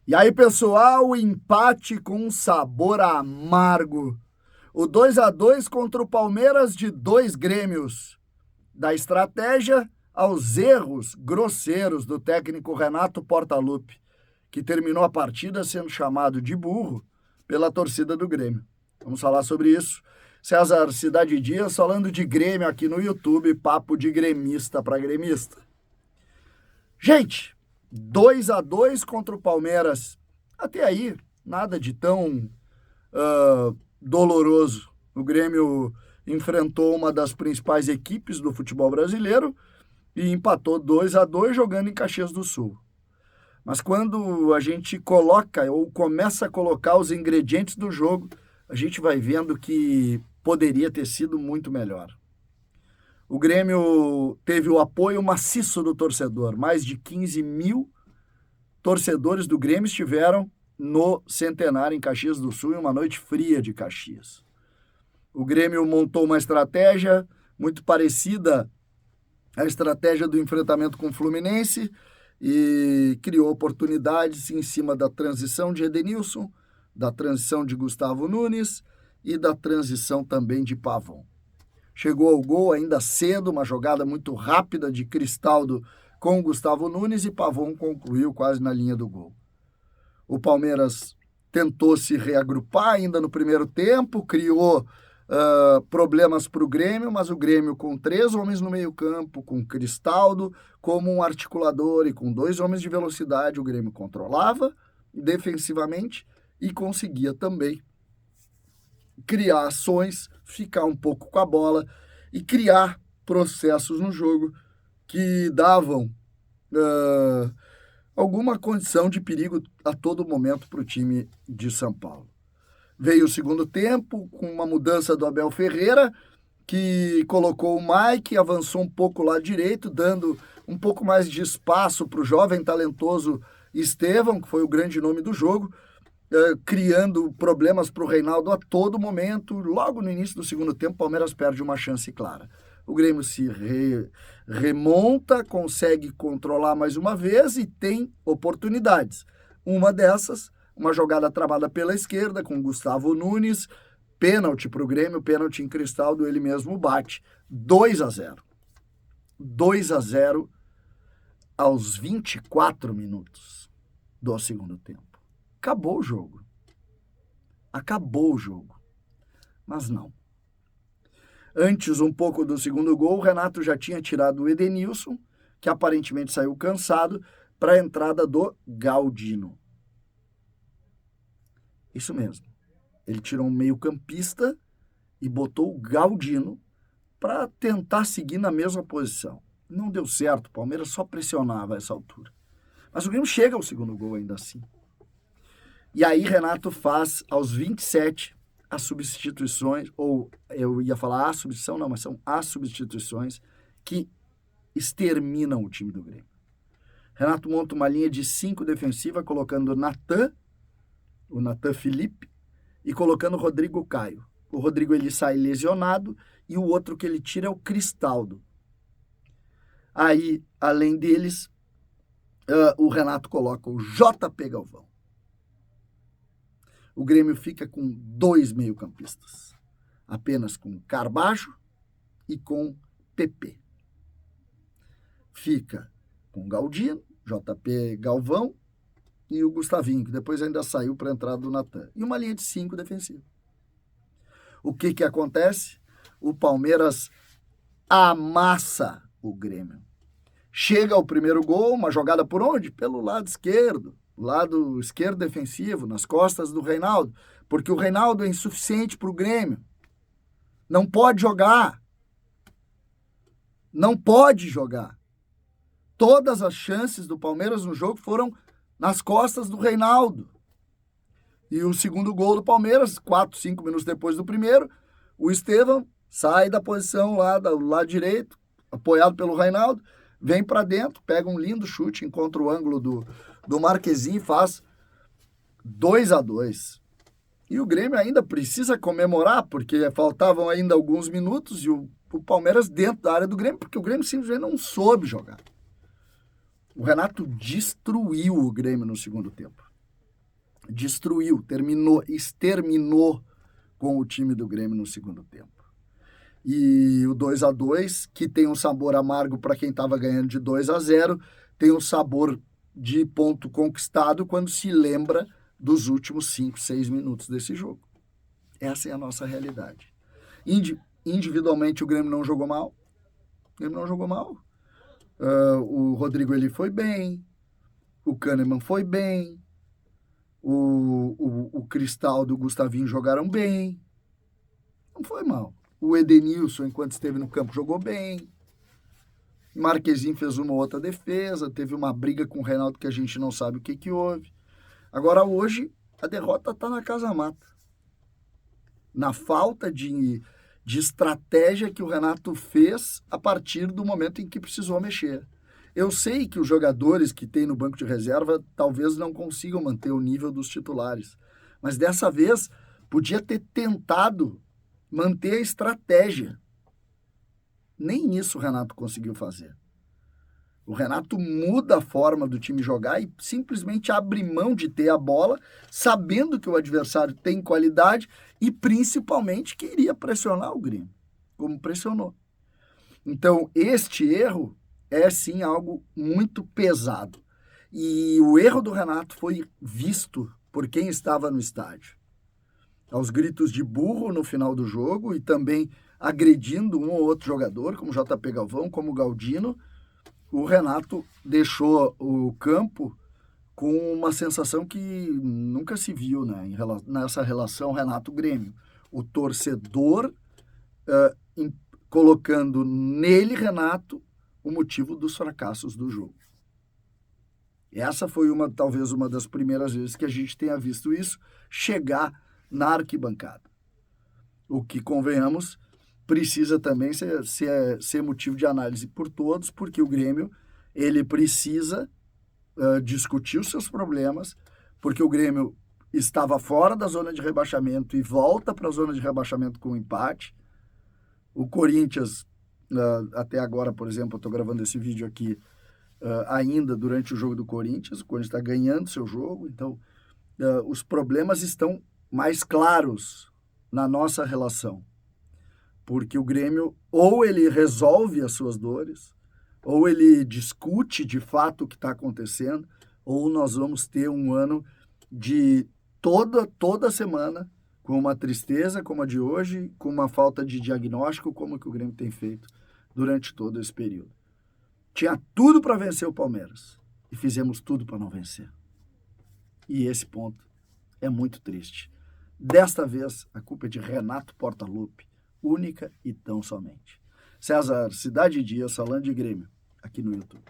E aí, pessoal, empate com um sabor amargo. O 2-2 contra o Palmeiras de dois Grêmios. Da estratégia aos erros grosseiros do técnico Renato Portaluppi, que terminou a partida sendo chamado de burro pela torcida do Grêmio. Vamos falar sobre isso. César Cidade Dias falando de Grêmio aqui no YouTube, papo de gremista para gremista. Gente, 2-2 contra o Palmeiras. Até aí, nada de tão doloroso. O Grêmio enfrentou uma das principais equipes do futebol brasileiro e empatou 2-2 jogando em Caxias do Sul. Mas quando a gente coloca ou começa a colocar os ingredientes do jogo, a gente vai vendo que poderia ter sido muito melhor. O Grêmio teve o apoio maciço do torcedor. Mais de 15 mil torcedores do Grêmio estiveram no Centenário, em Caxias do Sul, em uma noite fria de Caxias. O Grêmio montou uma estratégia muito parecida à estratégia do enfrentamento com o Fluminense e criou oportunidades em cima da transição de Edenilson, da transição de Gustavo Nunes e da transição também de Pavon. Chegou ao gol ainda cedo, uma jogada muito rápida de Cristaldo com Gustavo Nunes e Pavon concluiu quase na linha do gol. O Palmeiras tentou se reagrupar ainda no primeiro tempo, criou problemas para o Grêmio, mas o Grêmio com 3 homens no meio campo, com Cristaldo como um articulador e com 2 homens de velocidade, o Grêmio controlava defensivamente e conseguia também criar ações, ficar um pouco com a bola e criar processos no jogo que davam alguma condição de perigo a todo momento para o time de São Paulo. Veio o segundo tempo com uma mudança do Abel Ferreira, que colocou o Mike, avançou um pouco lá direito, dando um pouco mais de espaço para o jovem talentoso Estevão, que foi o grande nome do jogo, criando problemas para o Reinaldo a todo momento. Logo no início do segundo tempo, o Palmeiras perde uma chance clara. O Grêmio se remonta, consegue controlar mais uma vez e tem oportunidades. Uma dessas, uma jogada travada pela esquerda com Gustavo Nunes, pênalti para o Grêmio, pênalti em Cristaldo, ele mesmo bate. 2-0. 2-0 aos 24 minutos do segundo tempo. Acabou o jogo. Acabou o jogo. Mas não. Antes, um pouco do segundo gol, o Renato já tinha tirado o Edenilson, que aparentemente saiu cansado, para a entrada do Galdino. Isso mesmo. Ele tirou um meio-campista e botou o Galdino para tentar seguir na mesma posição. Não deu certo, o Palmeiras só pressionava a essa altura. Mas o Grêmio chega ao segundo gol ainda assim. E aí Renato faz, aos 27, as substituições, ou eu ia falar a substituição, não, mas são as substituições que exterminam o time do Grêmio. Renato monta uma linha de 5 defensiva, colocando o Natan Felipe, e colocando o Rodrigo Caio. O Rodrigo ele sai lesionado e o outro que ele tira é o Cristaldo. Aí, além deles, o Renato coloca o JP Galvão. O Grêmio fica com 2 meio-campistas, apenas com Carbajo e com PP. Fica com Galdino, JP Galvão e o Gustavinho, que depois ainda saiu para a entrada do Natan. E uma linha de 5 defensiva. O que acontece? O Palmeiras amassa o Grêmio. Chega ao primeiro gol, uma jogada por onde? Pelo lado esquerdo. Lado esquerdo defensivo, nas costas do Reinaldo, porque o Reinaldo é insuficiente para o Grêmio. Não pode jogar. Não pode jogar. Todas as chances do Palmeiras no jogo foram nas costas do Reinaldo. E o segundo gol do Palmeiras, 4, 5 minutos depois do primeiro, o Estevão sai da posição lá do lado direito, apoiado pelo Reinaldo, vem para dentro, pega um lindo chute, encontra o ângulo do Marquezinho e faz 2-2. E o Grêmio ainda precisa comemorar, porque faltavam ainda alguns minutos e o Palmeiras dentro da área do Grêmio, porque o Grêmio simplesmente não soube jogar. O Renato destruiu o Grêmio no segundo tempo. destruiu, exterminou com o time do Grêmio no segundo tempo. E o 2-2, que tem um sabor amargo para quem estava ganhando de 2-0, tem um sabor de ponto conquistado quando se lembra dos últimos 5, 6 minutos desse jogo. Essa é a nossa realidade. Individualmente o Grêmio não jogou mal. O Rodrigo ele foi bem, o Kahneman foi bem, o Cristaldo e o Gustavinho jogaram bem. Não foi mal. O Edenilson, enquanto esteve no campo, jogou bem. Marquezinho fez uma outra defesa, teve uma briga com o Reinaldo que a gente não sabe o que houve. Agora, hoje, a derrota está na casa-mata. Na falta de estratégia que o Renato fez a partir do momento em que precisou mexer. Eu sei que os jogadores que tem no banco de reserva talvez não consigam manter o nível dos titulares, mas dessa vez podia ter tentado manter a estratégia. Nem isso o Renato conseguiu fazer. O Renato muda a forma do time jogar e simplesmente abre mão de ter a bola, sabendo que o adversário tem qualidade e principalmente que iria pressionar o Grêmio, como pressionou. Então, este erro é sim algo muito pesado. E o erro do Renato foi visto por quem estava no estádio. Aos gritos de burro no final do jogo e também agredindo um ou outro jogador, como o JP Galvão, como o Galdino, o Renato deixou o campo com uma sensação que nunca se viu, né, nessa relação Renato-Grêmio. O torcedor colocando nele, Renato, o motivo dos fracassos do jogo. Essa foi talvez uma das primeiras vezes que a gente tenha visto isso chegar na arquibancada. O que, convenhamos, precisa também ser motivo de análise por todos, porque o Grêmio ele precisa discutir os seus problemas, porque o Grêmio estava fora da zona de rebaixamento e volta para a zona de rebaixamento com um empate. O Corinthians, até agora, por exemplo, eu estou gravando esse vídeo aqui ainda durante o jogo do Corinthians, o Corinthians está ganhando seu jogo, então os problemas estão mais claros na nossa relação. Porque o Grêmio, ou ele resolve as suas dores, ou ele discute de fato o que está acontecendo, ou nós vamos ter um ano de toda semana com uma tristeza como a de hoje, com uma falta de diagnóstico como que o Grêmio tem feito durante todo esse período. Tinha tudo para vencer o Palmeiras e fizemos tudo para não vencer. E esse ponto é muito triste. Desta vez, a culpa é de Renato Portaluppi, única e tão somente. César Cidade Dias, falando de Grêmio, aqui no YouTube.